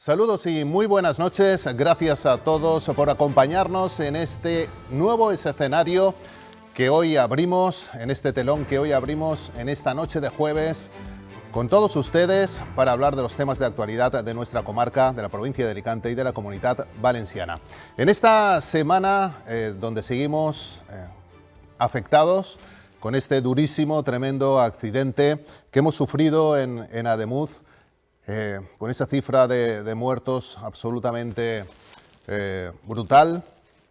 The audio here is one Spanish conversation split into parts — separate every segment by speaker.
Speaker 1: Saludos y muy buenas noches. Gracias a todos por acompañarnos en este nuevo escenario que hoy abrimos, en este telón que hoy abrimos en esta noche de jueves, con todos ustedes para hablar de los temas de actualidad de nuestra comarca, de la provincia de Alicante y de la Comunidad Valenciana. En esta semana donde seguimos afectados con este durísimo, tremendo accidente que hemos sufrido en Ademuz, con esa cifra de muertos absolutamente brutal,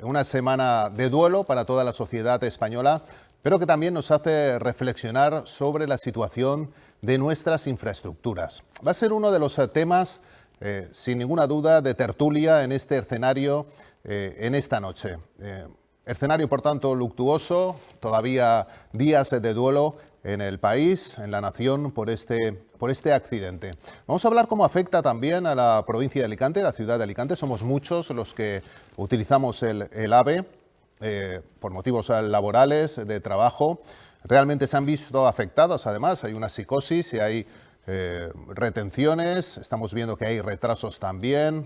Speaker 1: una semana de duelo para toda la sociedad española, pero que también nos hace reflexionar sobre la situación de nuestras infraestructuras. Va a ser uno de los temas, sin ninguna duda, de tertulia en este escenario en esta noche. Escenario, por tanto, luctuoso, todavía días de duelo en el país, en la nación, por este accidente. Vamos a hablar cómo afecta también a la provincia de Alicante, la ciudad de Alicante. Somos muchos los que utilizamos el AVE por motivos laborales, de trabajo. Realmente se han visto afectados, además, hay una psicosis y hay retenciones, estamos viendo que hay retrasos también,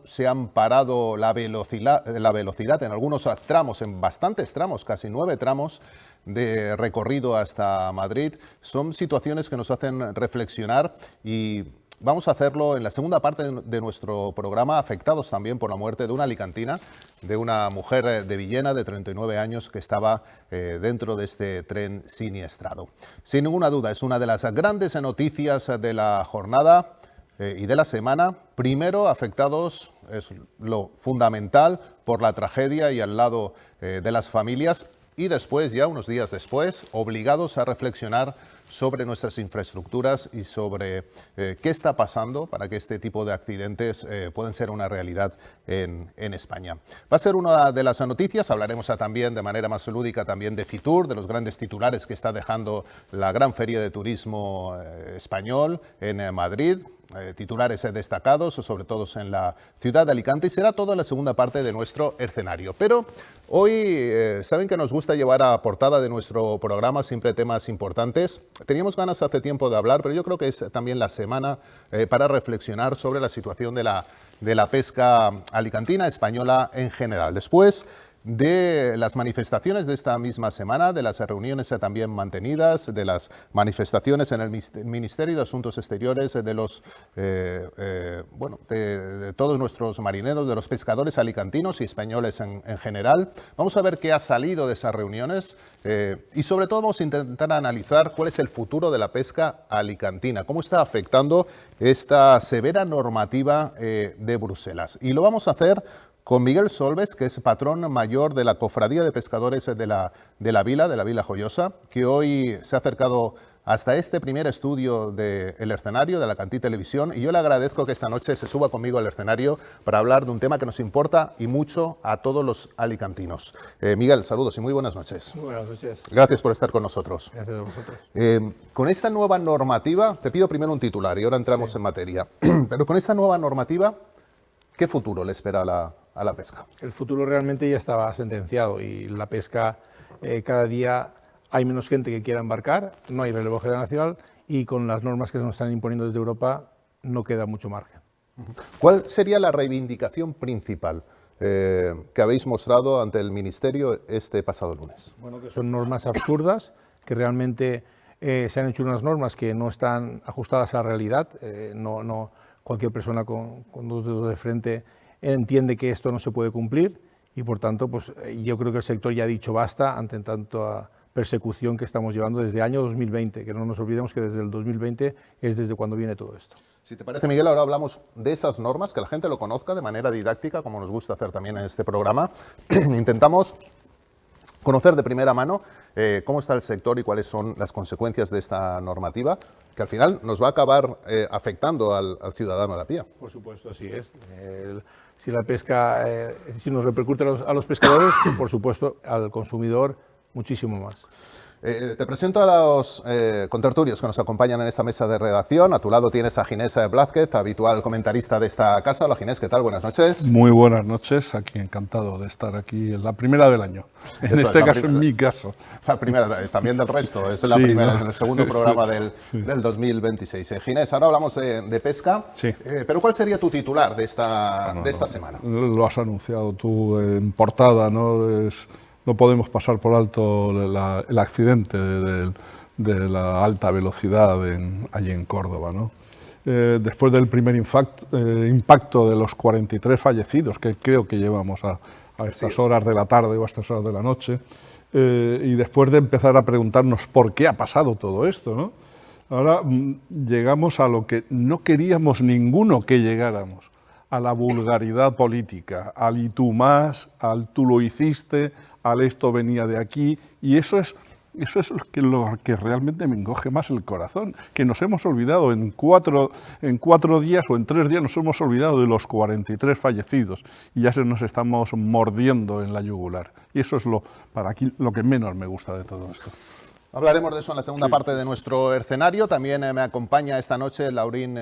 Speaker 1: se han parado la velocidad en algunos tramos, en bastantes tramos, casi 9 tramos de recorrido hasta Madrid. Son situaciones que nos hacen reflexionar y vamos a hacerlo en la segunda parte de nuestro programa, afectados también por la muerte de una alicantina, de una mujer de Villena de 39 años que estaba dentro de este tren siniestrado. Sin ninguna duda, es una de las grandes noticias de la jornada y de la semana. Primero, afectados, es lo fundamental, por la tragedia y al lado de las familias. Y después, ya unos días después, obligados a reflexionar sobre nuestras infraestructuras y sobre qué está pasando para que este tipo de accidentes puedan ser una realidad en España. Va a ser una de las noticias. Hablaremos también de manera más lúdica también de Fitur, de los grandes titulares que está dejando la gran feria de turismo español en Madrid. Titulares destacados, sobre todo en la ciudad de Alicante, y será toda la segunda parte de nuestro escenario. Pero hoy saben que nos gusta llevar a portada de nuestro programa siempre temas importantes. Teníamos ganas hace tiempo de hablar, pero yo creo que es también la semana para reflexionar sobre la situación de la pesca alicantina, española en general. Después de las manifestaciones de esta misma semana, de las reuniones también mantenidas, de las manifestaciones en el Ministerio de Asuntos Exteriores, de todos nuestros marineros, de los pescadores alicantinos y españoles en general. Vamos a ver qué ha salido de esas reuniones y sobre todo vamos a intentar analizar cuál es el futuro de la pesca alicantina, cómo está afectando esta severa normativa de Bruselas. Y lo vamos a hacer con Miguel Solves, que es patrón mayor de la Cofradía de Pescadores de la Vila Joyosa, que hoy se ha acercado hasta este primer estudio del escenario de Alacantí Televisión, y yo le agradezco que esta noche se suba conmigo al escenario para hablar de un tema que nos importa y mucho a todos los alicantinos. Miguel, saludos y muy buenas noches.
Speaker 2: Muy buenas noches.
Speaker 1: Gracias por estar con nosotros.
Speaker 2: Gracias a vosotros.
Speaker 1: Con esta nueva normativa, te pido primero un titular y ahora entramos en materia, pero con esta nueva normativa, ¿qué futuro le espera a la pesca?
Speaker 2: El futuro realmente ya estaba sentenciado y la pesca cada día hay menos gente que quiera embarcar, no hay relevo generacional y con las normas que se nos están imponiendo desde Europa no queda mucho margen.
Speaker 1: ¿Cuál sería la reivindicación principal que habéis mostrado ante el Ministerio este pasado lunes?
Speaker 2: Bueno, que son normas absurdas, que realmente se han hecho unas normas que no están ajustadas a la realidad, no cualquier persona con 2 dedos de frente entiende que esto no se puede cumplir y, por tanto, pues, yo creo que el sector ya ha dicho basta ante tanta persecución que estamos llevando desde el año 2020, que no nos olvidemos que desde el 2020 es desde cuando viene todo esto.
Speaker 1: Si te parece, Miguel, ahora hablamos de esas normas, que la gente lo conozca de manera didáctica, como nos gusta hacer también en este programa. Intentamos conocer de primera mano cómo está el sector y cuáles son las consecuencias de esta normativa, que al final nos va a acabar afectando al ciudadano de a pie.
Speaker 2: Por supuesto, así es. Si la pesca, si nos repercute a los pescadores, por supuesto al consumidor muchísimo más.
Speaker 1: Te presento a los contertulios que nos acompañan en esta mesa de redacción. A tu lado tienes a Ginés Blázquez, habitual comentarista de esta casa. Hola Ginés, ¿qué tal? Buenas noches.
Speaker 3: Muy buenas noches, aquí encantado de estar aquí en la primera del año. En este caso, en mi caso.
Speaker 1: La primera, también del resto, es la primera, en el segundo programa del 2026. Ginés, ahora hablamos de pesca, pero ¿cuál sería tu titular de esta semana?
Speaker 3: Lo has anunciado tú en portada, ¿no? No podemos pasar por alto el accidente de la alta velocidad allí en Córdoba, ¿no? Después del primer impacto de los 43 fallecidos, que creo que llevamos a estas horas de la tarde o a estas horas de la noche, y después de empezar a preguntarnos por qué ha pasado todo esto, ¿no? Ahora llegamos a lo que no queríamos ninguno que llegáramos, a la vulgaridad política, al y tú más, al tú lo hiciste, al esto venía de aquí, y eso es lo que realmente me encoge más el corazón, que nos hemos olvidado en cuatro días o en 3 días nos hemos olvidado de los 43 fallecidos y ya se nos estamos mordiendo en la yugular. Y eso es lo que menos me gusta de todo esto.
Speaker 1: Hablaremos de eso en la segunda parte de nuestro escenario. También me acompaña esta noche Laurín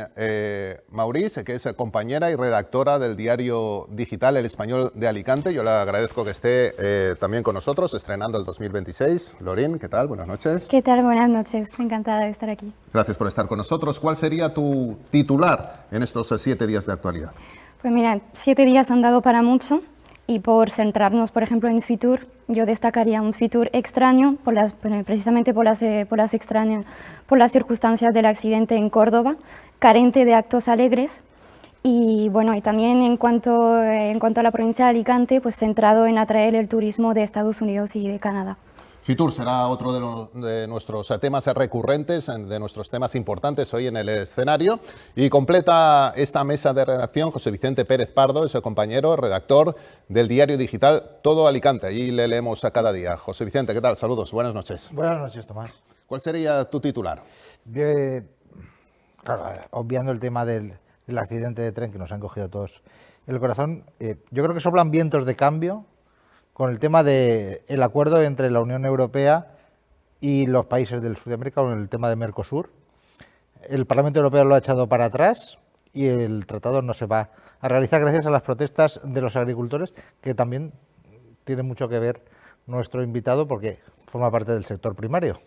Speaker 1: Maurice, que es compañera y redactora del diario digital El Español de Alicante. Yo le agradezco que esté también con nosotros, estrenando el 2026. Laurín, ¿qué tal? Buenas noches.
Speaker 4: ¿Qué tal? Buenas noches. Encantada de estar aquí.
Speaker 1: Gracias por estar con nosotros. ¿Cuál sería tu titular en estos 7 días de actualidad?
Speaker 4: Pues mira, 7 días han dado para mucho. Y por centrarnos, por ejemplo, en Fitur, yo destacaría un Fitur extraño, precisamente por las circunstancias del accidente en Córdoba, carente de actos alegres, y bueno, y también en cuanto a la provincia de Alicante, pues centrado en atraer el turismo de Estados Unidos y de Canadá.
Speaker 1: Fitur será otro de nuestros temas recurrentes, de nuestros temas importantes hoy en el escenario. Y completa esta mesa de redacción José Vicente Pérez Pardo, es el compañero, redactor del diario digital Todo Alicante. Allí le leemos a cada día. José Vicente, ¿qué tal? Saludos, buenas noches.
Speaker 5: Buenas noches, Tomás.
Speaker 1: ¿Cuál sería tu titular?
Speaker 5: Claro, obviando el tema del accidente de tren que nos han cogido todos el corazón, yo creo que soplan vientos de cambio con el tema del acuerdo entre la Unión Europea y los países del sur de América, con el tema de Mercosur. El Parlamento Europeo lo ha echado para atrás y el tratado no se va a realizar gracias a las protestas de los agricultores, que también tiene mucho que ver nuestro invitado porque forma parte del sector primario.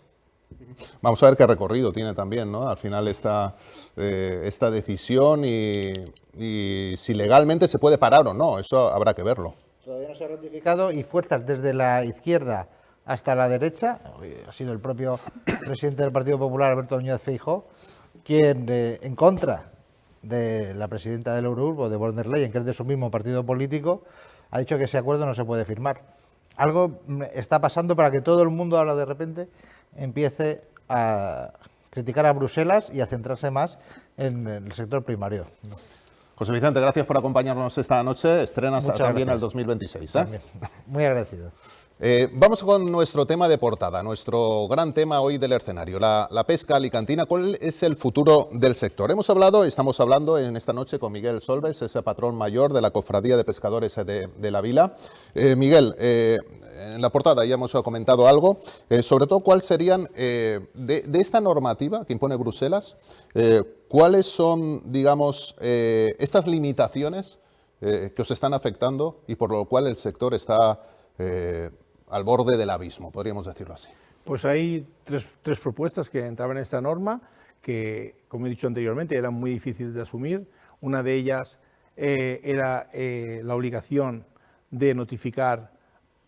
Speaker 1: Vamos a ver qué recorrido tiene también, ¿no? Al final esta decisión y si legalmente se puede parar o no, eso habrá que verlo.
Speaker 5: Todavía no se ha ratificado y fuerzas desde la izquierda hasta la derecha, ha sido el propio presidente del Partido Popular, Alberto Núñez Feijóo, quien en contra de la presidenta del Eurogrupo, de von der Leyen, que es de su mismo partido político, ha dicho que ese acuerdo no se puede firmar. Algo está pasando para que todo el mundo ahora de repente empiece a criticar a Bruselas y a centrarse más en el sector primario.
Speaker 1: José Vicente, gracias por acompañarnos esta noche. Estrenas también el 2026.
Speaker 5: También. Muy agradecido.
Speaker 1: Vamos con nuestro tema de portada, nuestro gran tema hoy del escenario, la pesca alicantina. ¿Cuál es el futuro del sector? Estamos hablando en esta noche con Miguel Solbes, ese patrón mayor de la Cofradía de Pescadores de la Vila. Miguel, en la portada ya hemos comentado algo, sobre todo cuáles serían, de esta normativa que impone Bruselas, cuáles son, digamos, estas limitaciones que os están afectando y por lo cual el sector está al borde del abismo, podríamos decirlo así.
Speaker 2: Pues hay tres propuestas que entraban en esta norma que, como he dicho anteriormente, eran muy difíciles de asumir. Una de ellas era la obligación de notificar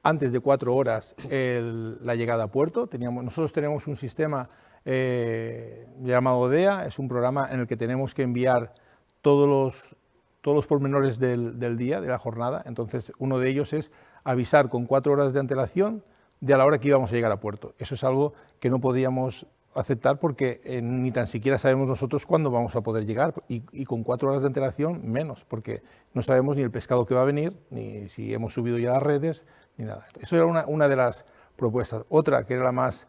Speaker 2: antes de 4 horas la llegada a puerto. Nosotros tenemos un sistema llamado DEA, es un programa en el que tenemos que enviar todos los pormenores del día, de la jornada. Entonces, uno de ellos es avisar con 4 horas de antelación de a la hora que íbamos a llegar a puerto. Eso es algo que no podíamos aceptar porque ni tan siquiera sabemos nosotros cuándo vamos a poder llegar y con 4 horas de antelación menos, porque no sabemos ni el pescado que va a venir, ni si hemos subido ya las redes, ni nada. Eso era una de las propuestas. Otra, que era la más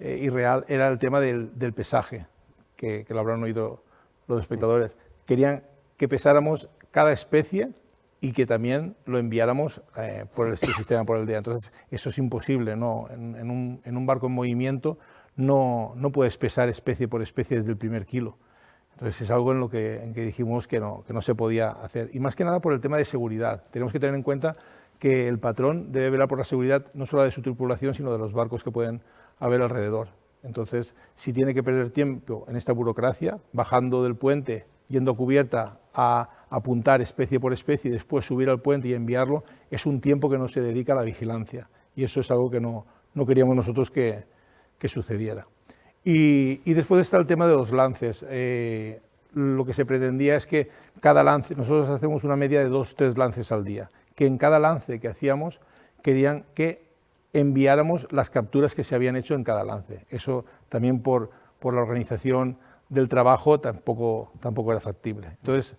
Speaker 2: irreal, era el tema del pesaje, que lo habrán oído los espectadores. Querían que pesáramos cada especie y que también lo enviáramos por el sistema por el día. Entonces, eso es imposible, ¿no? En un barco en movimiento no puedes pesar especie por especie desde el primer kilo. Entonces, es algo en que dijimos que no se podía hacer. Y más que nada por el tema de seguridad. Tenemos que tener en cuenta que el patrón debe velar por la seguridad no solo de su tripulación, sino de los barcos que pueden haber alrededor. Entonces, si tiene que perder tiempo en esta burocracia, bajando del puente, yendo a cubierta a apuntar especie por especie y después subir al puente y enviarlo, es un tiempo que no se dedica a la vigilancia. Y eso es algo que no queríamos nosotros que sucediera. Y después está el tema de los lances. Lo que se pretendía es que cada lance, nosotros hacemos una media de 2 o 3 lances al día, que en cada lance que hacíamos querían que enviáramos las capturas que se habían hecho en cada lance. Eso también por la organización del trabajo tampoco era factible. Entonces,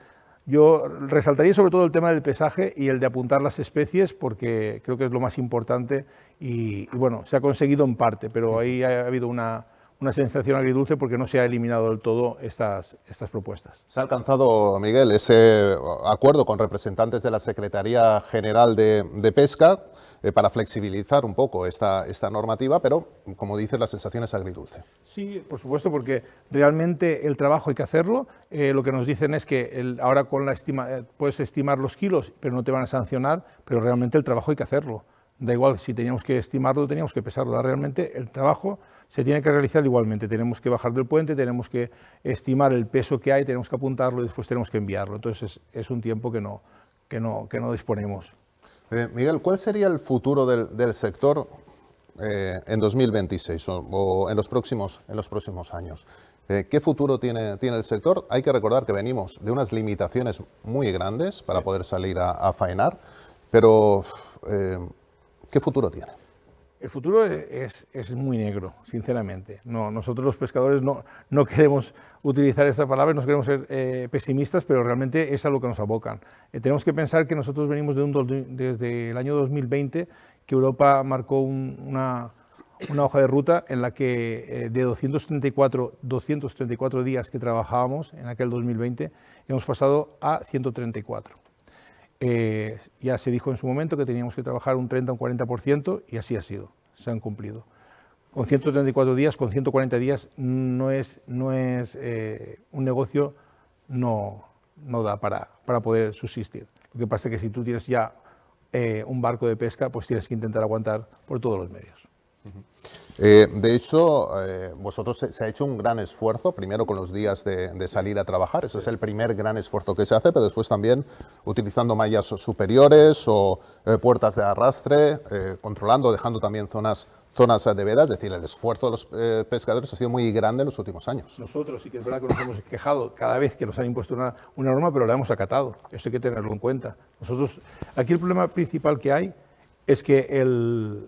Speaker 2: yo resaltaría sobre todo el tema del pesaje y el de apuntar las especies, porque creo que es lo más importante y bueno, se ha conseguido en parte, pero ahí ha habido una sensación agridulce porque no se ha eliminado del todo estas propuestas.
Speaker 1: Se ha alcanzado, Miguel, ese acuerdo con representantes de la Secretaría General de Pesca para flexibilizar un poco esta normativa, pero, como dices, la sensación es agridulce.
Speaker 2: Sí, por supuesto, porque realmente el trabajo hay que hacerlo. Lo que nos dicen es que ahora con la puedes estimar los kilos, pero no te van a sancionar, pero realmente el trabajo hay que hacerlo. Da igual, si teníamos que estimarlo, teníamos que pesarlo. Realmente el trabajo se tiene que realizar igualmente. Tenemos que bajar del puente, tenemos que estimar el peso que hay, tenemos que apuntarlo y después tenemos que enviarlo. Entonces es un tiempo que no disponemos.
Speaker 1: Miguel, ¿cuál sería el futuro del sector en 2026 o en los próximos años? ¿Qué futuro tiene el sector? Hay que recordar que venimos de unas limitaciones muy grandes para poder salir a faenar, pero ¿qué futuro tiene?
Speaker 2: El futuro es muy negro, sinceramente. Nosotros los pescadores no queremos utilizar esta palabra, no queremos ser pesimistas, pero realmente es a lo que nos abocan. Tenemos que pensar que nosotros venimos desde el año 2020, que Europa marcó una hoja de ruta en la que de 234 días que trabajábamos en aquel 2020, hemos pasado a 134. Ya se dijo en su momento que teníamos que trabajar un 30 o un 40% y así ha sido, se han cumplido. Con 134 días, con 140 días no es un negocio, no da para poder subsistir. Lo que pasa es que si tú tienes ya un barco de pesca, pues tienes que intentar aguantar por todos los medios.
Speaker 1: De hecho, vosotros se ha hecho un gran esfuerzo, primero con los días de salir a trabajar, ese es el primer gran esfuerzo que se hace, pero después también utilizando mallas superiores o puertas de arrastre, controlando, dejando también zonas de veda, es decir, el esfuerzo de los pescadores ha sido muy grande en los últimos años.
Speaker 2: Nosotros sí que es verdad que nos hemos quejado cada vez que nos han impuesto una norma, pero la hemos acatado, esto hay que tenerlo en cuenta. Aquí el problema principal que hay es que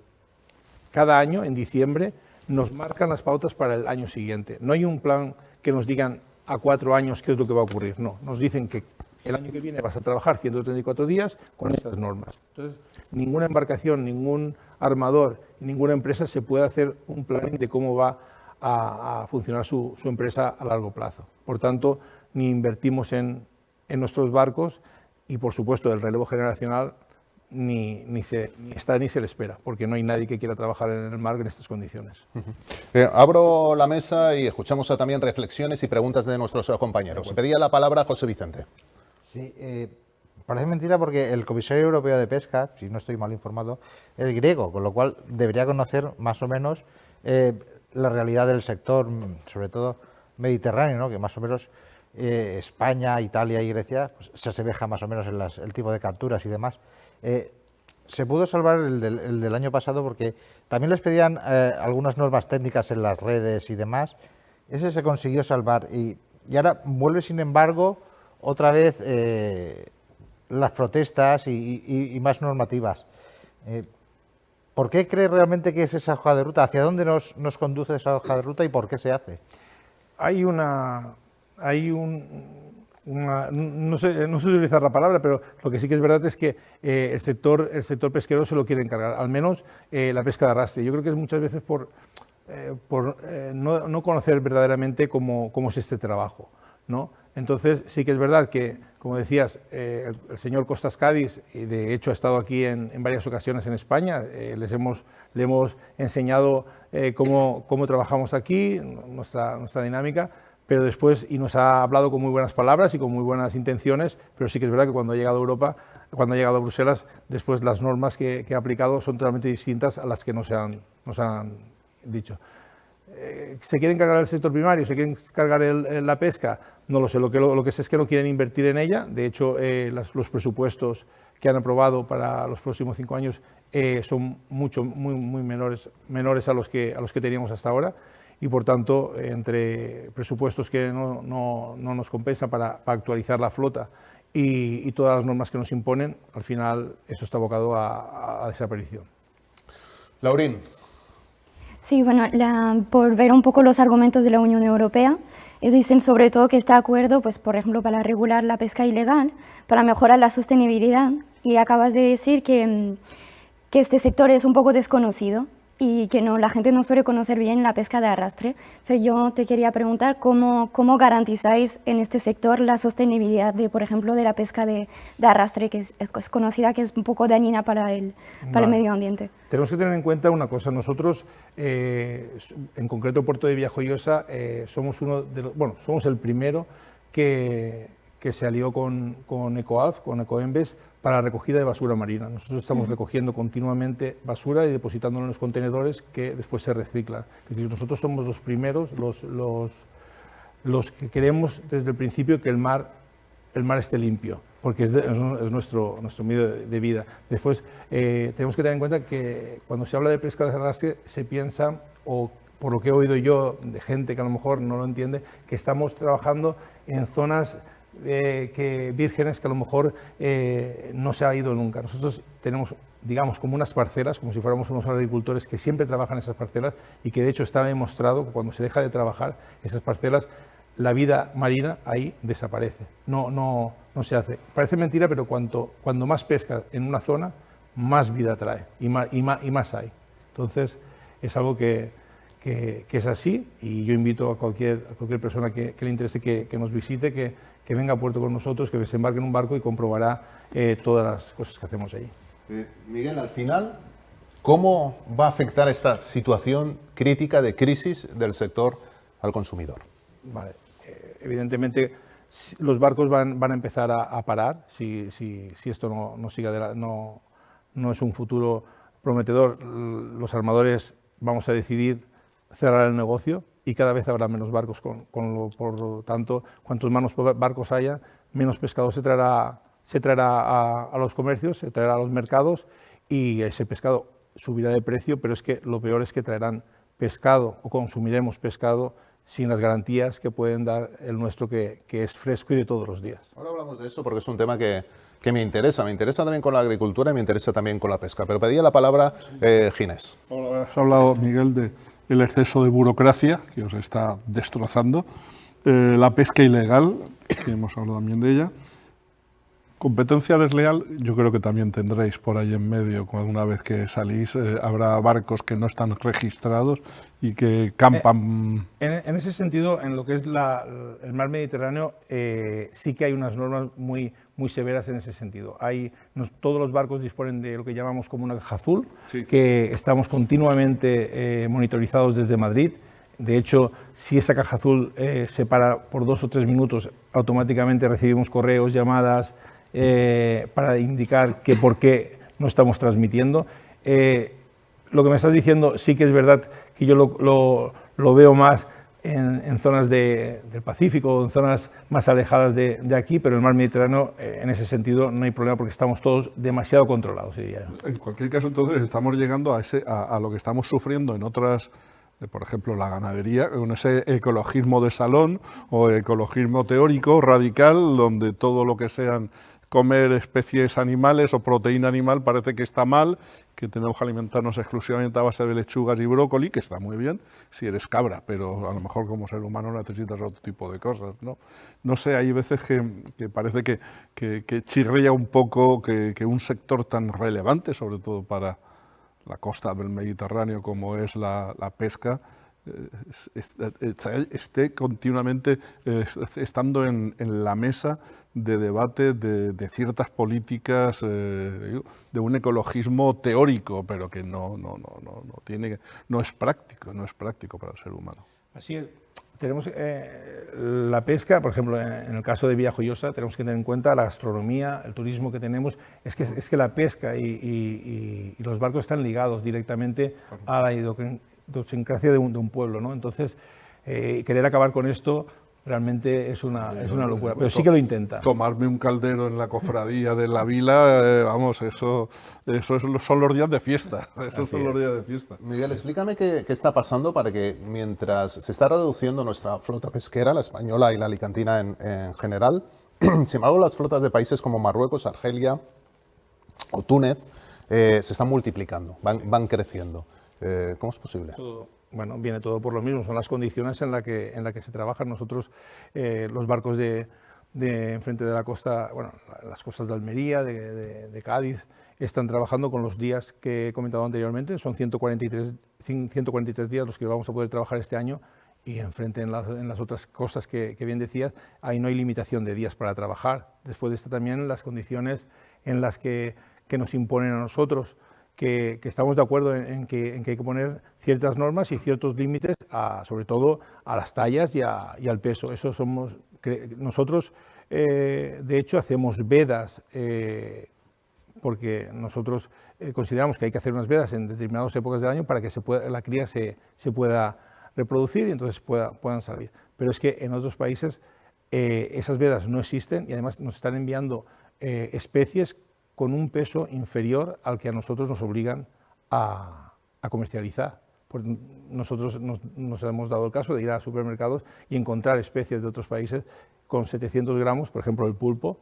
Speaker 2: cada año, en diciembre, nos marcan las pautas para el año siguiente. No hay un plan que nos digan a 4 años qué es lo que va a ocurrir. No, nos dicen que el año que viene vas a trabajar 134 días con estas normas. Entonces, ninguna embarcación, ningún armador, ninguna empresa se puede hacer un planning de cómo va a funcionar su empresa a largo plazo. Por tanto, ni invertimos en nuestros barcos y, por supuesto, el relevo generacional ni se le espera, porque no hay nadie que quiera trabajar en el mar en estas condiciones.
Speaker 1: Abro la mesa y escuchamos también reflexiones y preguntas de nuestros compañeros. Pedía la palabra José Vicente.
Speaker 5: Sí, parece mentira porque el comisario europeo de pesca, si no estoy mal informado, es griego, con lo cual debería conocer más o menos la realidad del sector, sobre todo mediterráneo, ¿no? Que más o menos España, Italia y Grecia pues, se asemeja más o menos en el tipo de capturas y demás. Se pudo salvar el del año pasado porque también les pedían algunas normas técnicas en las redes y demás. Ese se consiguió salvar y ahora vuelve, sin embargo, otra vez las protestas y más normativas. ¿Por qué cree realmente que es esa hoja de ruta? ¿Hacia dónde nos conduce esa hoja de ruta y por qué se hace?
Speaker 2: No sé utilizar la palabra, pero lo que sí que es verdad es que el sector pesquero se lo quiere encargar, al menos la pesca de arrastre. Yo creo que es muchas veces por no conocer verdaderamente cómo es este trabajo, ¿no? Entonces sí que es verdad que, como decías, el señor Costas Cádiz, y de hecho ha estado aquí en varias ocasiones en España, le hemos enseñado cómo trabajamos aquí, nuestra dinámica, pero después, y nos ha hablado con muy buenas palabras y con muy buenas intenciones, pero sí que es verdad que cuando ha llegado a Europa, cuando ha llegado a Bruselas, después las normas que ha aplicado son totalmente distintas a las que nos han dicho. ¿Se quieren cargar el sector primario? ¿Se quieren cargar la pesca? No lo sé, lo que sé es que no quieren invertir en ella. De hecho, los presupuestos que han aprobado para los próximos 5 años son muy menores a los que teníamos hasta ahora, y por tanto, entre presupuestos que no nos compensan para actualizar la flota y todas las normas que nos imponen, al final eso está abocado a desaparición.
Speaker 1: Laurín.
Speaker 4: Sí, bueno, por ver un poco los argumentos de la Unión Europea, ellos dicen sobre todo que está de acuerdo, pues, por ejemplo, para regular la pesca ilegal, para mejorar la sostenibilidad, y acabas de decir que este sector es un poco desconocido y que la gente no suele conocer bien la pesca de arrastre. O sea, yo te quería preguntar cómo garantizáis en este sector la sostenibilidad de, por ejemplo, de la pesca de arrastre, que es conocida que es un poco dañina para el medio ambiente.
Speaker 2: Tenemos que tener en cuenta una cosa. Nosotros, en concreto el puerto de Villajoyosa, somos el primero que se alió con Ecoalf, con Ecoembes, para la recogida de basura marina. Nosotros estamos recogiendo continuamente basura y depositándola en los contenedores que después se reciclan. Es decir, nosotros somos los primeros, los que queremos desde el principio que el mar esté limpio, porque es nuestro medio de vida. Después, tenemos que tener en cuenta que cuando se habla de pesca de arrastre se piensa, o por lo que he oído yo de gente que a lo mejor no lo entiende, que estamos trabajando en zonas vírgenes que a lo mejor no se ha ido nunca. Nosotros tenemos, digamos, como unas parcelas, como si fuéramos unos agricultores que siempre trabajan en esas parcelas, y que de hecho está demostrado que cuando se deja de trabajar esas parcelas, la vida marina ahí desaparece, no se hace. Parece mentira, pero cuando más pesca en una zona, más vida trae y más hay. Entonces, es algo que es así, y yo invito a cualquier persona que le interese que nos visite, que venga a puerto con nosotros, que se embarque en un barco y comprobará todas las cosas que hacemos allí.
Speaker 1: Miguel, al final, ¿cómo va a afectar esta situación crítica de crisis del sector al consumidor?
Speaker 2: Vale. Evidentemente, los barcos van a empezar a parar si esto no sigue adelante, no es un futuro prometedor. Los armadores vamos a decidir cerrar el negocio y cada vez habrá menos barcos, por lo tanto, cuantos menos barcos haya, menos pescado se traerá a los comercios, se traerá a los mercados, y ese pescado subirá de precio, pero es que lo peor es que traerán pescado, o consumiremos pescado sin las garantías que pueden dar el nuestro, que es fresco y de todos los días.
Speaker 1: Ahora hablamos de eso porque es un tema que me interesa también con la agricultura y me interesa también con la pesca, pero pedía la palabra Ginés.
Speaker 3: Has hablado, Miguel, del exceso de burocracia que os está destrozando, la pesca ilegal, que hemos hablado también de ella. Competencia desleal, yo creo que también tendréis por ahí en medio, una vez que salís, habrá barcos que no están registrados y que campan.
Speaker 2: En ese sentido, en lo que es el mar Mediterráneo, sí que hay unas normas muy severas en ese sentido. Todos los barcos disponen de lo que llamamos como una caja azul, sí, que estamos continuamente monitorizados desde Madrid. De hecho, si esa caja azul se para por 2 o 3 minutos, automáticamente recibimos correos, llamadas, para indicar que por qué no estamos transmitiendo. Lo que me estás diciendo sí que es verdad que yo lo veo más en zonas del Pacífico, en zonas más alejadas de aquí, pero en el mar Mediterráneo, en ese sentido, no hay problema porque estamos todos demasiado controlados, diría yo.
Speaker 3: En cualquier caso, entonces, estamos llegando a lo que estamos sufriendo en otras, por ejemplo, la ganadería, con ese ecologismo de salón o ecologismo teórico radical, donde todo lo que sean comer especies animales o proteína animal parece que está mal, que tenemos que alimentarnos exclusivamente a base de lechugas y brócoli, que está muy bien si eres cabra, pero a lo mejor como ser humano necesitas otro tipo de cosas, ¿no? No sé, hay veces que parece que chirría un poco que un sector tan relevante, sobre todo para la costa del Mediterráneo como es la pesca, esté continuamente estando en la mesa de debate de ciertas políticas, de un ecologismo teórico, pero que no es práctico para el ser humano.
Speaker 2: Así es. Tenemos la pesca, por ejemplo, en el caso de Villajoyosa, tenemos que tener en cuenta la gastronomía, el turismo que tenemos. Es que la pesca y los barcos están ligados directamente a la idiosincrasia de un pueblo, ¿no? Entonces, querer acabar con esto realmente es una locura, pero sí que lo intenta.
Speaker 3: Tomarme un caldero en la cofradía de la vila, vamos, eso son los días de fiesta. Esos son los días de fiesta.
Speaker 1: Miguel, explícame qué está pasando para que mientras se está reduciendo nuestra flota pesquera, la española y la alicantina en general, sin embargo las flotas de países como Marruecos, Argelia o Túnez se están multiplicando, van creciendo. ¿Cómo es posible?
Speaker 2: Bueno, viene todo por lo mismo, son las condiciones en las que se trabajan. Nosotros, los barcos de enfrente de la costa, bueno, las costas de Almería, de Cádiz, están trabajando con los días que he comentado anteriormente. Son 143 días los que vamos a poder trabajar este año, y enfrente en las otras costas que bien decías, ahí no hay limitación de días para trabajar. Después de esto también las condiciones en las que nos imponen a nosotros, que estamos de acuerdo en que hay que poner ciertas normas y ciertos límites, sobre todo a las tallas y al peso. Eso somos nosotros, de hecho, hacemos vedas, porque nosotros consideramos que hay que hacer unas vedas en determinadas épocas del año para que la cría se pueda reproducir y entonces puedan salir. Pero es que en otros países esas vedas no existen, y además nos están enviando especies con un peso inferior al que a nosotros nos obligan a comercializar. Pues nosotros nos hemos dado el caso de ir a supermercados y encontrar especies de otros países con 700 gramos, por ejemplo el pulpo,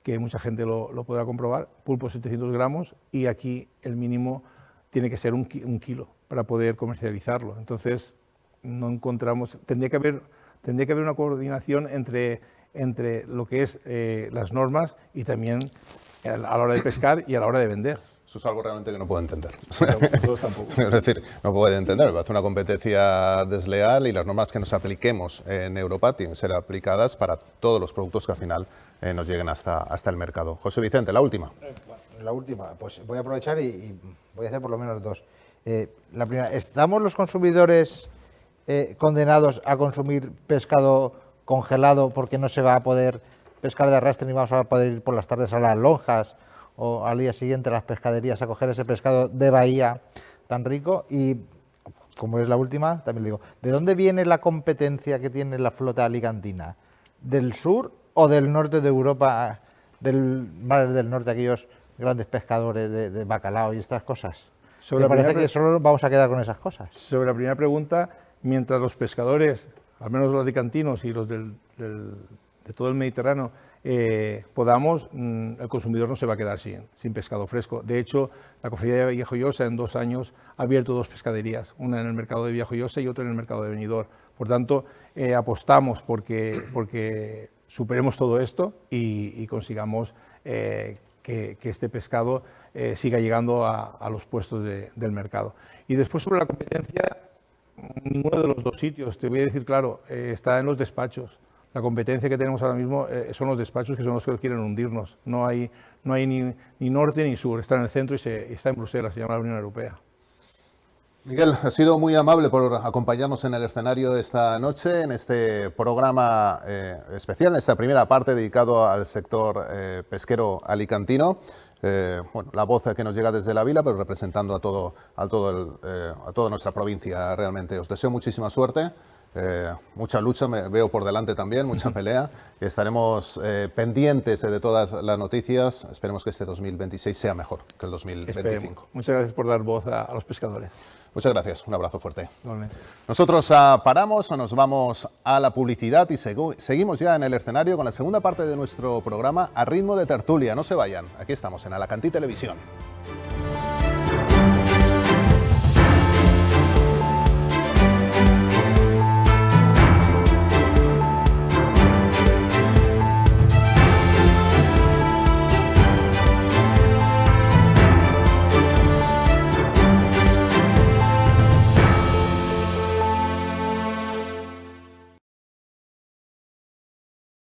Speaker 2: que mucha gente lo podrá comprobar, pulpo 700 gramos, y aquí el mínimo tiene que ser un kilo para poder comercializarlo. Entonces no encontramos, tendría que haber una coordinación entre lo que es las normas y también a la hora de pescar y a la hora de vender.
Speaker 1: Eso es algo realmente que no puedo entender.
Speaker 2: Nosotros tampoco.
Speaker 1: Es decir, no puedo entender, me parece una competencia desleal, y las normas que nos apliquemos en Europa tienen que ser aplicadas para todos los productos que al final nos lleguen hasta el mercado. José Vicente, la última.
Speaker 5: La última, pues voy a aprovechar y voy a hacer por lo menos dos. La primera, ¿estamos los consumidores condenados a consumir pescado congelado porque no se va a poder pescar de arrastre ni vamos a poder ir por las tardes a las lonjas o al día siguiente a las pescaderías a coger ese pescado de bahía tan rico? Y como es la última, también le digo, ¿de dónde viene la competencia que tiene la flota alicantina? ¿Del sur o del norte de Europa, del mar del norte, aquellos grandes pescadores de bacalao y estas cosas? Me parece que solo vamos a quedar con esas cosas.
Speaker 2: Sobre la primera pregunta, mientras los pescadores, al menos los alicantinos y los de todo el Mediterráneo, podamos, el consumidor no se va a quedar sin pescado fresco. De hecho, la Cofradía de Villajoyosa en 2 años ha abierto 2 pescaderías, una en el mercado de Villajoyosa y otra en el mercado de Benidorm. Por tanto, apostamos porque superemos todo esto y consigamos que este pescado siga llegando a los puestos del mercado. Y después, sobre la competencia, ninguno de los 2 sitios, te voy a decir claro, está en los despachos. La competencia que tenemos ahora mismo son los despachos, que son los que quieren hundirnos. No hay ni norte ni sur, está en el centro y está en Bruselas, se llama la Unión Europea.
Speaker 1: Miguel, ha sido muy amable por acompañarnos en el escenario esta noche, en este programa especial, en esta primera parte dedicado al sector pesquero alicantino. Bueno, la voz que nos llega desde la vila, pero representando a toda nuestra provincia realmente. Os deseo muchísima suerte. Mucha lucha me veo por delante también, mucha pelea. Estaremos pendientes de todas las noticias. Esperemos que este 2026 sea mejor que el 2025.
Speaker 2: Esperemos. Muchas gracias por dar voz a los pescadores.
Speaker 1: Muchas gracias, un abrazo fuerte.
Speaker 2: Igualmente.
Speaker 1: Nosotros paramos, nos vamos a la publicidad y seguimos ya en el escenario con la segunda parte de nuestro programa A Ritmo de Tertulia. No se vayan, aquí estamos en Alacantí Televisión.